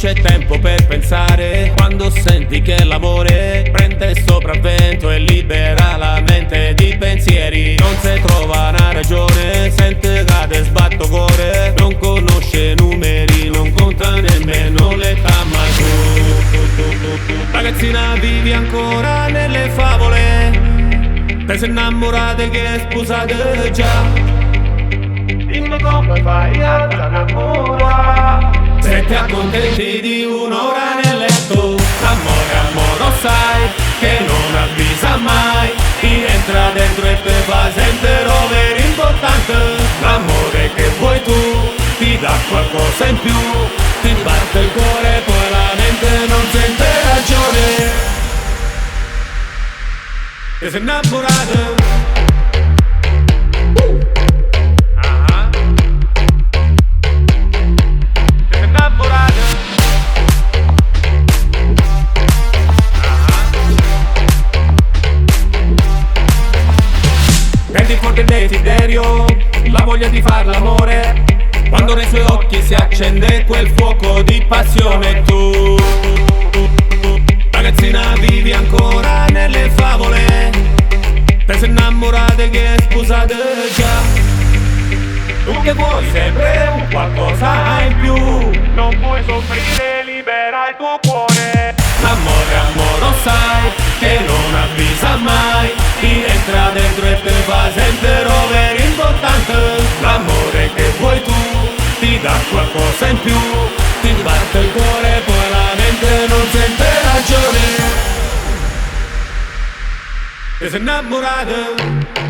c'è tempo per pensare, quando senti che l'amore prende il sopravvento e libera la mente di pensieri. Non si trova una ragione, sente cade sbatto cuore, non conosce numeri, non conta nemmeno l'età, ma tu ragazzina vivi ancora nelle favole, te sei innamorata che è sposata già. Dimmi come fai a innamorare, se ti accontenti di un'ora nel letto. L'amore, amore, lo sai che non avvisa mai, ti entra dentro e te fa sentire over importante. L'amore che vuoi tu ti dà qualcosa in più, ti batte il cuore poi la mente non sente ragione. Ti sei innamorata. Prendi forte il desiderio, la voglia di far l'amore, quando nei suoi occhi si accende quel fuoco di passione. Tu ragazzina vivi ancora nelle favole, te sei innamorata che è sposata già. Tu che vuoi sempre un qualcosa in più, non puoi soffrire, libera il tuo cuore. L'amore, amore, lo sai che non avvisa mai, ti entra dentro e te fa sentire over importante. L'amore che vuoi tu ti dà qualcosa in più, ti batte il cuore poi la mente non sente ragione. Ti sei innamorata.